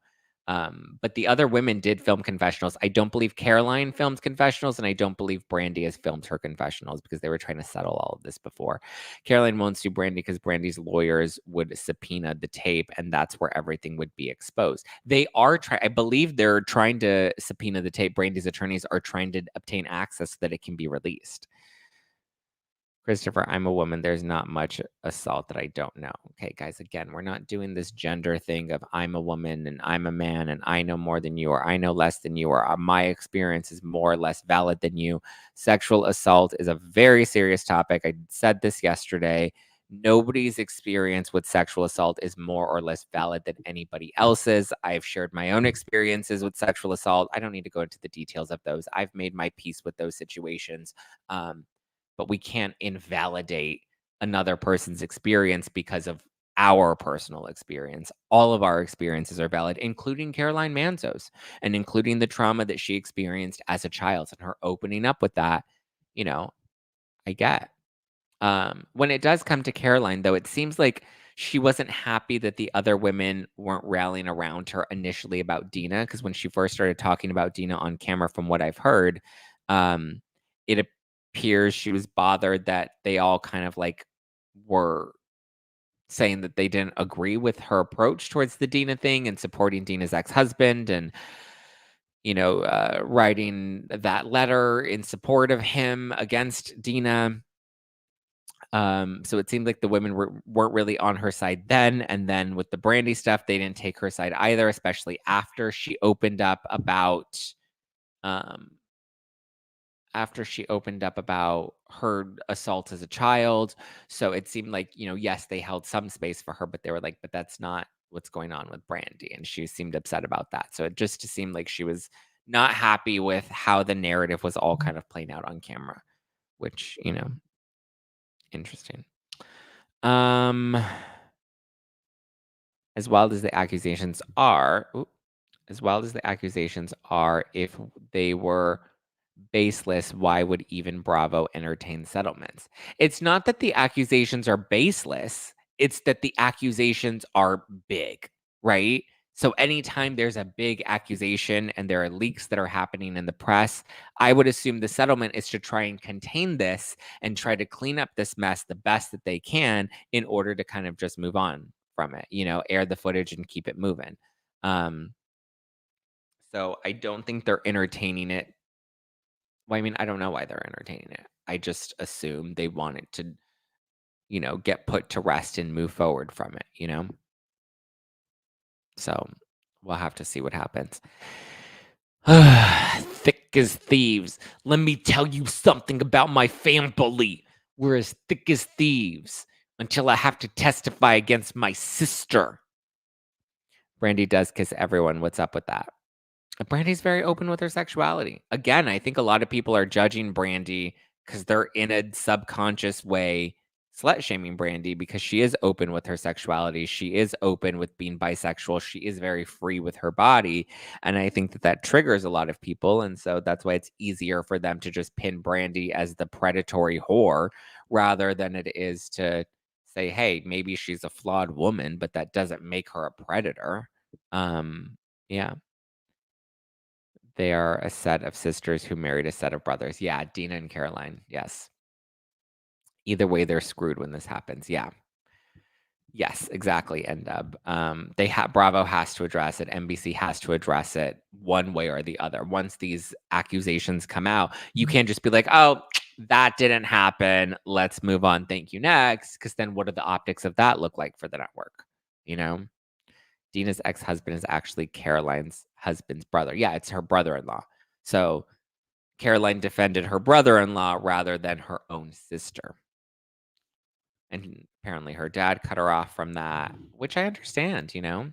But the other women did film confessionals. I don't believe Caroline filmed confessionals, and I don't believe Brandy has filmed her confessionals because they were trying to settle all of this before. Caroline won't sue Brandy because Brandy's lawyers would subpoena the tape, and that's where everything would be exposed. They are trying, I believe they're trying to subpoena the tape. Brandy's attorneys are trying to obtain access so that it can be released. Christopher, I'm a woman. There's not much assault that I don't know. Okay, guys, again, we're not doing this gender thing of I'm a woman and I'm a man and I know more than you or I know less than you or my experience is more or less valid than you. Sexual assault is a very serious topic. I said this yesterday. Nobody's experience with sexual assault is more or less valid than anybody else's. I've shared my own experiences with sexual assault. I don't need to go into the details of those. I've made my peace with those situations. But we can't invalidate another person's experience because of our personal experience. All of our experiences are valid, including Caroline Manzo's and including the trauma that she experienced as a child and her opening up with that, you know, I get. When it does come to Caroline, though, it seems like she wasn't happy that the other women weren't rallying around her initially about Dina. Because when she first started talking about Dina on camera, from what I've heard, um, it appears she was bothered that they all kind of like were saying that they didn't agree with her approach towards the Dina thing and supporting Dina's ex-husband and writing that letter in support of him against Dina. So it seemed like the women weren't really on her side then. And then with the Brandy stuff, they didn't take her side either, especially um, after she opened up about her assault as a child. So it seemed like, yes, they held some space for her, but they were like, but that's not what's going on with Brandy. And she seemed upset about that. So it just seemed like she was not happy with how the narrative was all kind of playing out on camera, which, interesting. Um, as wild as the accusations are, if they were baseless, why would even Bravo entertain settlements? It's not that the accusations are baseless, it's that the accusations are big, right? So anytime there's a big accusation and there are leaks that are happening in the press, I would assume the settlement is to try and contain this and try to clean up this mess the best that they can in order to kind of just move on from it, air the footage and keep it moving. Um, so I don't think they're entertaining it. Well, I mean, I don't know why they're entertaining it. I just assume they want it to, get put to rest and move forward from it. So we'll have to see what happens. Thick as thieves. Let me tell you something about my family. We're as thick as thieves until I have to testify against my sister. Brandy does kiss everyone. What's up with that? Brandy's very open with her sexuality. Again, I think a lot of people are judging Brandy because they're in a subconscious way slut shaming Brandy because she is open with her sexuality. She is open with being bisexual. She is very free with her body. And I think that that triggers a lot of people. And so that's why it's easier for them to just pin Brandy as the predatory whore rather than it is to say, hey, maybe she's a flawed woman, but that doesn't make her a predator. Yeah. They are a set of sisters who married a set of brothers. Yeah, Dina and Caroline. Yes. Either way, they're screwed when this happens. Yeah. Yes, exactly. And Bravo has to address it. NBC has to address it one way or the other. Once these accusations come out, you can't just be like, "Oh, that didn't happen. Let's move on. Thank you. Next." Because then, what do the optics of that look like for the network? You know, Dina's ex-husband is actually Caroline's husband's brother. Yeah, it's her brother-in-law. So Caroline defended her brother-in-law rather than her own sister. And apparently her dad cut her off from that, which I understand, you know?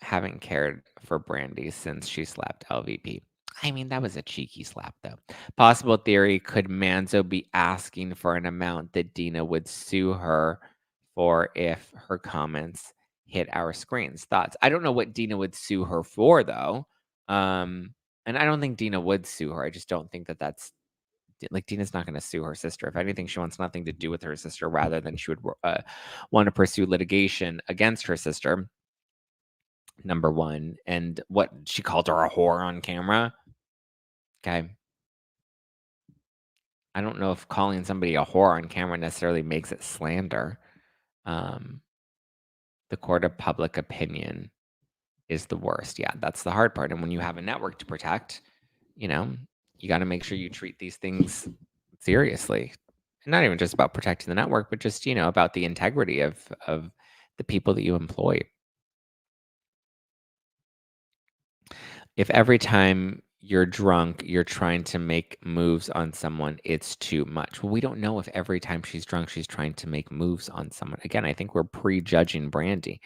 Haven't cared for Brandy since she slapped LVP. I mean, that was a cheeky slap, though. Possible theory, could Manzo be asking for an amount that Dina would sue her for if her comments hit our screens? Thoughts? I don't know what Dina would sue her for, though. And I don't think Dina would sue her. I just don't think that that's like Dina's not going to sue her sister. If anything, she wants nothing to do with her sister rather than she would want to pursue litigation against her sister. Number one. And what she called her a whore on camera. Okay. I don't know if calling somebody a whore on camera necessarily makes it slander. The court of public opinion is the worst. Yeah, that's the hard part. And when you have a network to protect, you know, you got to make sure you treat these things seriously. And not even just about protecting the network, but just, you know, about the integrity of the people that you employ. If every time you're drunk, you're trying to make moves on someone, it's too much. Well, we don't know if every time she's drunk, she's trying to make moves on someone. Again, I think we're prejudging Brandy.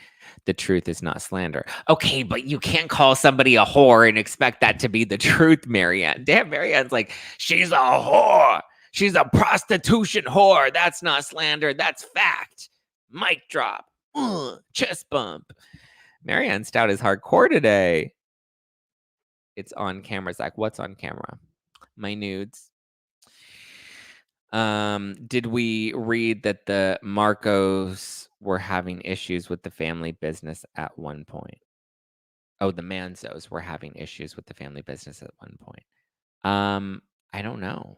The truth is not slander. Okay, but you can't call somebody a whore and expect that to be the truth, Marianne. Damn, Marianne's like, she's a whore. She's a prostitution whore. That's not slander. That's fact. Mic drop. Chest bump. Marianne Stout is hardcore today. It's on camera, Zach. What's on camera? My nudes. Did we read that the Marcos were having issues with the family business at one point? Oh, the Manzos were having issues with the family business at one point. I don't know.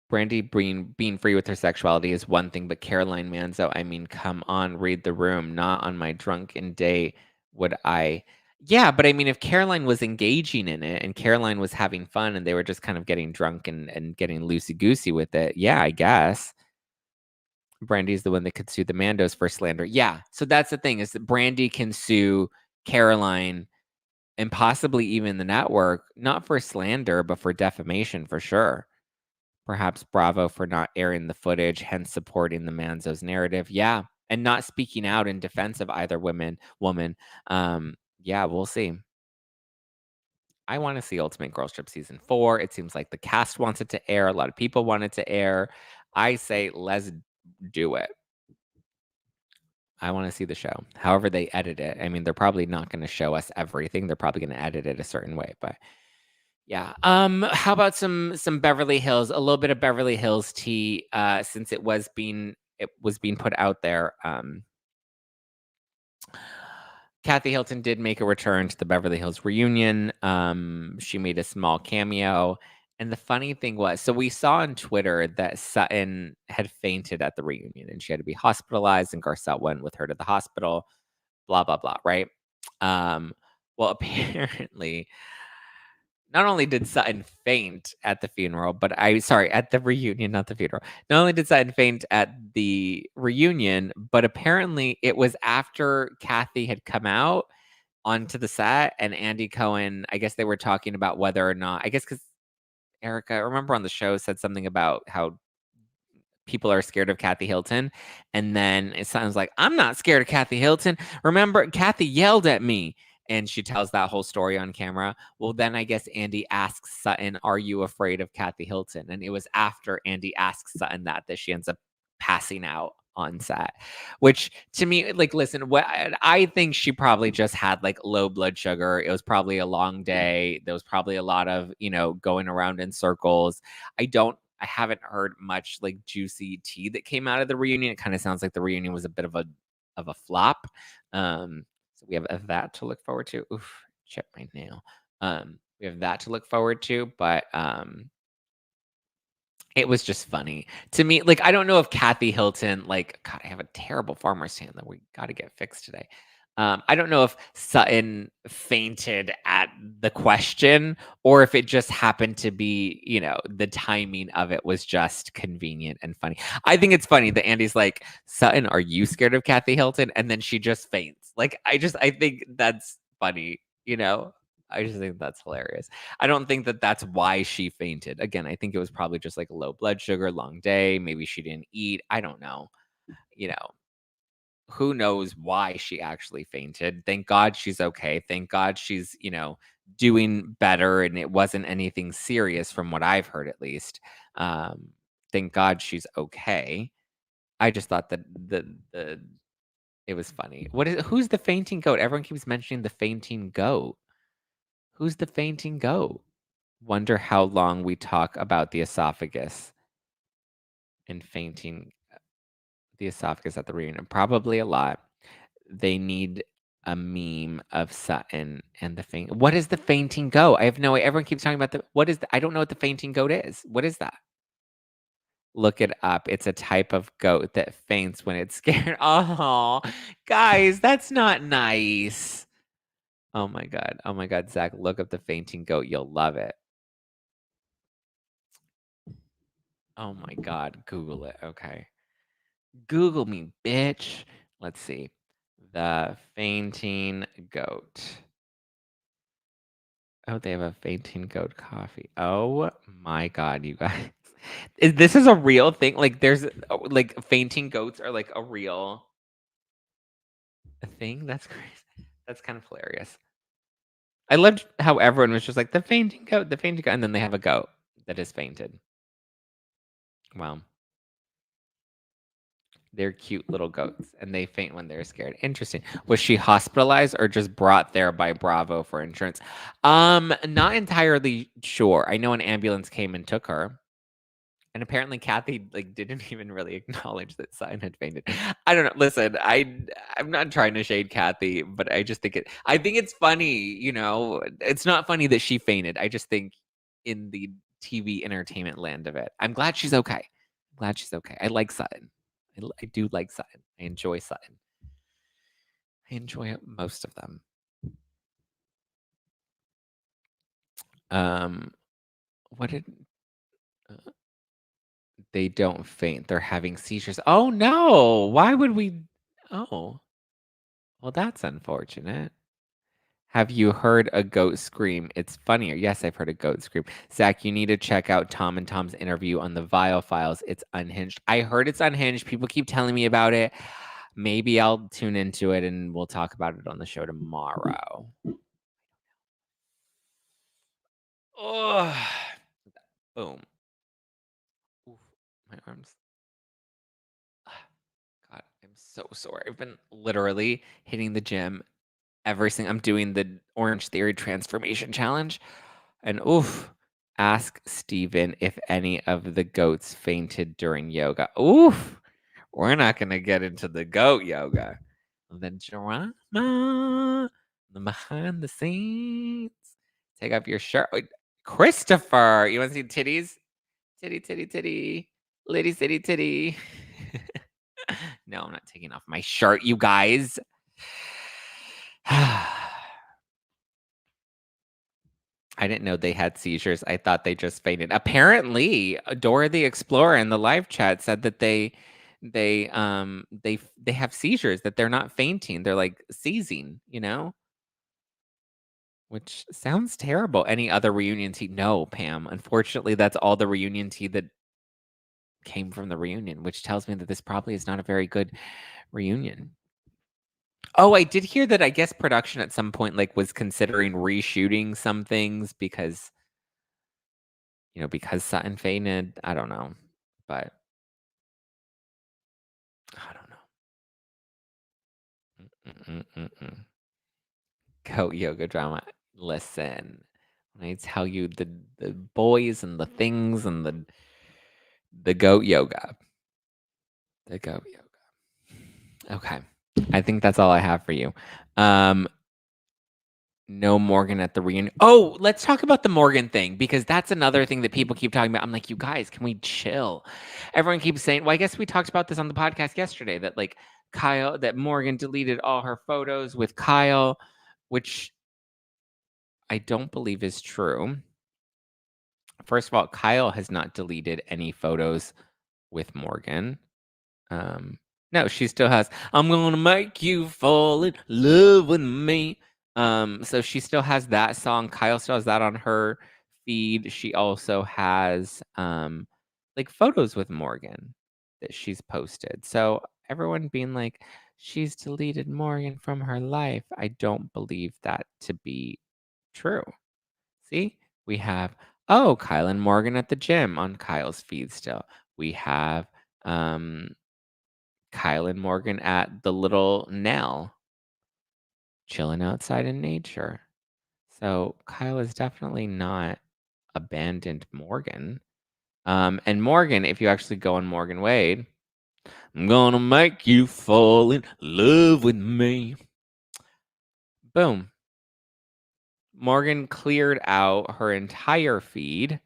Brandy being free with her sexuality is one thing, but Caroline Manzo, I mean, come on, read the room. Not on my drunken day would I. Yeah, but I mean, if Caroline was engaging in it and Caroline was having fun and they were just kind of getting drunk and getting loosey goosey with it, yeah, I guess. Brandy's the one that could sue the Mandos for slander. Yeah, so that's the thing is that Brandy can sue Caroline and possibly even the network, not for slander, but for defamation for sure. Perhaps Bravo for not airing the footage, hence supporting the Manzo's narrative. Yeah, and not speaking out in defense of either woman. Yeah, we'll see. I want to see Ultimate Girls Trip Season 4. It seems like the cast wants it to air. A lot of people want it to air. I say let's do it. I want to see the show. However they edit it. I mean, they're probably not going to show us everything. They're probably going to edit it a certain way, but yeah. How about some Beverly Hills? A little bit of Beverly Hills tea, since it was being put out there. Kathy Hilton did make a return to the Beverly Hills reunion. She made a small cameo. And the funny thing was, so we saw on Twitter that Sutton had fainted at the reunion and she had to be hospitalized, and Garcelle went with her to the hospital, blah, blah, blah, right? Well, apparently, not only did Sutton faint at the funeral, but at the reunion, not the funeral. Not only did Sutton faint at the reunion, but apparently it was after Kathy had come out onto the set and Andy Cohen, I guess they were talking about whether or not, I guess because Erica, remember on the show, said something about how people are scared of Kathy Hilton. And then it sounds like, I'm not scared of Kathy Hilton. Remember, Kathy yelled at me. And she tells that whole story on camera. Well, then I guess Andy asks Sutton, are you afraid of Kathy Hilton? And it was after Andy asks Sutton that she ends up passing out on set. Which to me, like, listen, what I think she probably just had like low blood sugar. It was probably a long day. There was probably a lot of, going around in circles. I don't I haven't heard much like juicy tea that came out of the reunion. It kind of sounds like the reunion was a bit of a flop. So we have that to look forward to. Oof, chip my nail. We have that to look forward to, but it was just funny to me. Like, I don't know if Kathy Hilton, like, God, I have a terrible farmer's tan that we got to get fixed today. I don't know if Sutton fainted at the question or if it just happened to be, the timing of it was just convenient and funny. I think it's funny that Andy's like, Sutton, are you scared of Kathy Hilton? And then she just faints. Like, I think that's funny, I just think that's hilarious. I don't think that that's why she fainted. Again, I think it was probably just like low blood sugar, long day. Maybe she didn't eat. I don't know. You know, who knows why she actually fainted. Thank God she's okay. Thank God she's, doing better and it wasn't anything serious from what I've heard at least. Thank God she's okay. I just thought that the it was funny. Who's the fainting goat? Everyone keeps mentioning the fainting goat. Who's the fainting goat? Wonder how long we talk about the esophagus and fainting the esophagus at the reunion. Probably a lot. They need a meme of Sutton and the faint. What is the fainting goat? I have no idea. Everyone keeps talking about I don't know what the fainting goat is. What is that? Look it up. It's a type of goat that faints when it's scared. Oh, guys, that's not nice. Oh my God. Oh my God, Zach, look up the fainting goat. You'll love it. Oh my God. Google it. Okay. Google me, bitch. Let's see. The fainting goat. Oh, they have a fainting goat coffee. Oh my God, you guys. This is a real thing. Like there's like fainting goats are like a real thing. That's crazy. That's kind of hilarious. I loved how everyone was just like the fainting goat, and then they have a goat that has fainted. Wow. They're cute little goats, and they faint when they're scared. Interesting. Was she hospitalized or just brought there by Bravo for insurance? Not entirely sure. I know an ambulance came and took her, and apparently Kathy like didn't even really acknowledge that Sutton had fainted. I don't know. Listen, I'm not trying to shade Kathy, but I just think I think it's funny. It's not funny that she fainted. I just think in the TV entertainment land of it, I'm glad she's okay. I'm glad she's okay. I like Sutton. I do like Sutton. I enjoy Sutton. I enjoy most of them. What did they don't faint? They're having seizures. Oh no! Why would we? Oh, well, that's unfortunate. Have you heard a goat scream? It's funnier. Yes, I've heard a goat scream. Zach, you need to check out Tom and Tom's interview on the Vile Files. It's unhinged. I heard it's unhinged. People keep telling me about it. Maybe I'll tune into it and we'll talk about it on the show tomorrow. Oh, boom. Oof, my arms. God, I'm so sore. I've been literally hitting the gym I'm doing the Orange Theory Transformation Challenge. And oof, ask Steven if any of the goats fainted during yoga. Oof, we're not going to get into the goat yoga. The drama, the behind the scenes. Take off your shirt. Wait, Christopher, you want to see titties? Titty, titty, titty. Litty, titty, titty. No, I'm not taking off my shirt, you guys. I didn't know they had seizures. I thought they just fainted. Apparently, Dora the Explorer in the live chat said that they have seizures, that they're not fainting. They're like seizing, which sounds terrible. Any other reunion tea? No, Pam. Unfortunately, that's all the reunion tea that came from the reunion, which tells me that this probably is not a very good reunion. Oh, I did hear that I guess production at some point like was considering reshooting some things because because Sutton fainted. I don't know, but I don't know. Goat yoga drama. Listen, when I tell you the boys and the things and the The goat yoga. The goat yoga. Okay. I think that's all I have for you. No Morgan at the reunion. Oh, let's talk about the Morgan thing, because that's another thing that people keep talking about. I'm like, you guys, can we chill? Everyone keeps saying, well, I guess we talked about this on the podcast yesterday, that like that Morgan deleted all her photos with Kyle, which I don't believe is true. First of all, Kyle has not deleted any photos with Morgan. No, she still has I'm gonna make you fall in love with me. So she still has that song. Kyle still has that on her feed. She also has like photos with Morgan that she's posted. So everyone being like, she's deleted Morgan from her life. I don't believe that to be true. See, we have Kyle and Morgan at the gym on Kyle's feed still. We have Kyle and Morgan at the little Nell, chilling outside in nature. So Kyle is definitely not abandoned Morgan. And Morgan, if you actually go on Morgan Wade, I'm gonna make you fall in love with me. Boom. Morgan cleared out her entire feed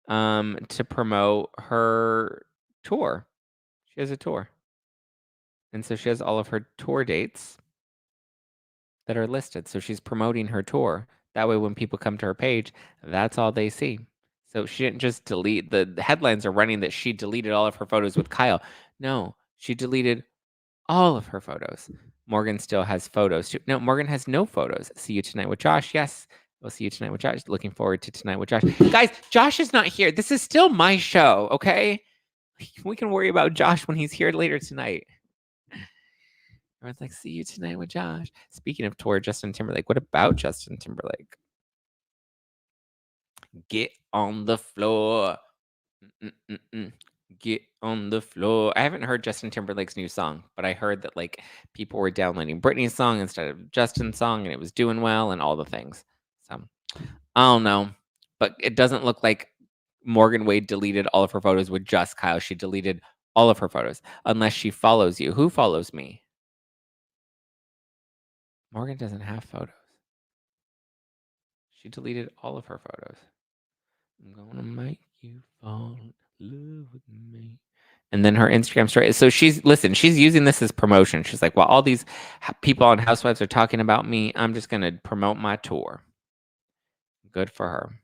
to promote her tour. She has a tour. And so she has all of her tour dates that are listed. So she's promoting her tour. That way, when people come to her page, that's all they see. So she didn't just delete the headlines are running that she deleted all of her photos with Kyle. No, she deleted all of her photos. Morgan still has photos too. No, Morgan has no photos. See you tonight with Josh. Yes, we'll see you tonight with Josh. Looking forward to tonight with Josh. Guys, Josh is not here. This is still my show, okay? We can worry about Josh when he's here later tonight. Everyone's like, see you tonight with Josh. Speaking of tour, Justin Timberlake. What about Justin Timberlake? Get on the floor. Get on the floor. I haven't heard Justin Timberlake's new song, but I heard that like people were downloading Britney's song instead of Justin's song, and it was doing well and all the things. So I don't know, but it doesn't look like Morgan Wade deleted all of her photos with just Kyle. She deleted all of her photos, unless she follows you. Who follows me? Morgan doesn't have photos. She deleted all of her photos. I'm gonna make you fall in love with me. And then her Instagram story. So she's using this as promotion. She's like, well, all these people on Housewives are talking about me. I'm just gonna promote my tour. Good for her.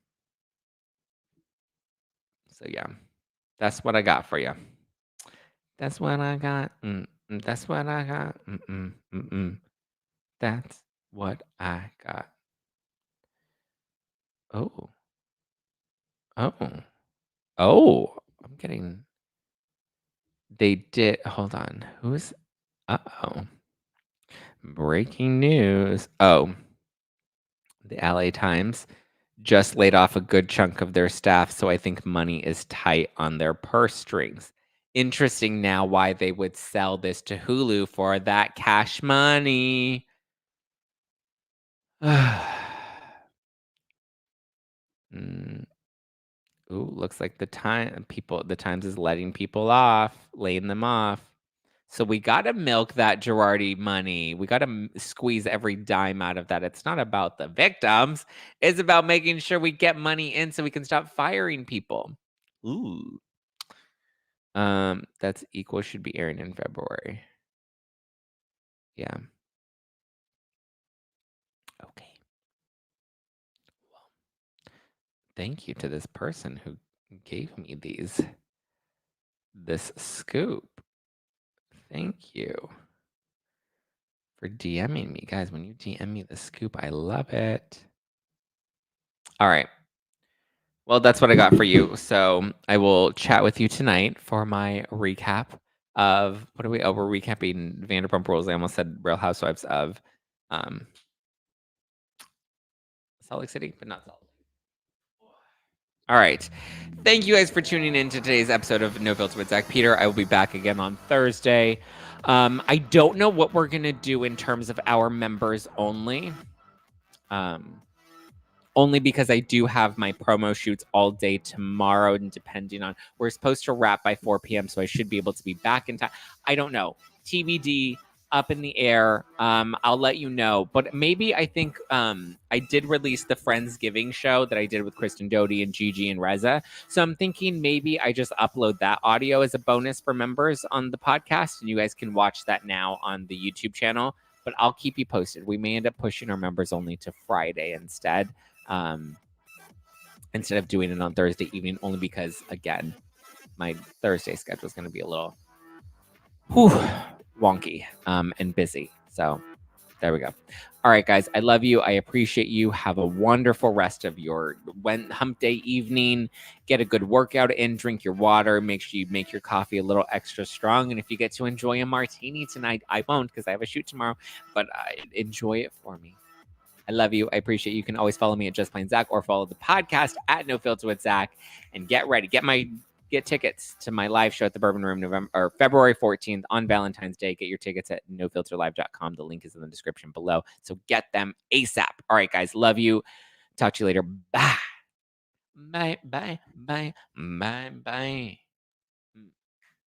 So yeah, that's what I got for you. That's what I got. That's what I got. That's what I got. Oh. I'm getting. They did. Hold on. Who's? Uh-oh. Breaking news. Oh. The LA Times just laid off a good chunk of their staff, so I think money is tight on their purse strings. Interesting now why they would sell this to Hulu for that cash money. Ooh, looks like the Times is letting people off, laying them off. So we got to milk that Girardi money. We got to squeeze every dime out of that. It's not about the victims. It's about making sure we get money in so we can stop firing people. Ooh. That's Equal should be airing in February. Yeah. Okay. Well, thank you to this person who gave me this scoop. Thank you for DMing me. Guys, when you DM me the scoop, I love it. All right. Well, that's what I got for you. So I will chat with you tonight for my recap of what are we? Oh, we're recapping Vanderpump Rules. I almost said Real Housewives of Salt Lake City, but not Salt Lake. All right. Thank you guys for tuning in to today's episode of No Filter with Zack Peter. I will be back again on Thursday. I don't know what we're going to do in terms of our members only. only because I do have my promo shoots all day tomorrow, and depending on, we're supposed to wrap by 4 p.m., so I should be able to be back in time. I don't know. TBD, up in the air. I'll let you know. But maybe I think I did release the Friendsgiving show that I did with Kristen Doty and Gigi and Reza. So I'm thinking maybe I just upload that audio as a bonus for members on the podcast, and you guys can watch that now on the YouTube channel. But I'll keep you posted. We may end up pushing our members only to Friday instead of doing it on Thursday evening, only because, again, my Thursday schedule is going to be a little wonky and busy. So there we go. All right, guys, I love you. I appreciate you. Have a wonderful rest of your hump day evening. Get a good workout in, drink your water. Make sure you make your coffee a little extra strong. And if you get to enjoy a martini tonight, I won't because I have a shoot tomorrow, but enjoy it for me. I love you. I appreciate you. You can always follow me at Just Plain Zack or follow the podcast at No Filter with Zack. And get ready. Get tickets to my live show at the Bourbon Room February 14th on Valentine's Day. Get your tickets at nofilterlive.com. The link is in the description below. So get them ASAP. All right, guys. Love you. Talk to you later. Bye. Bye. Bye. Bye. Bye. Bye.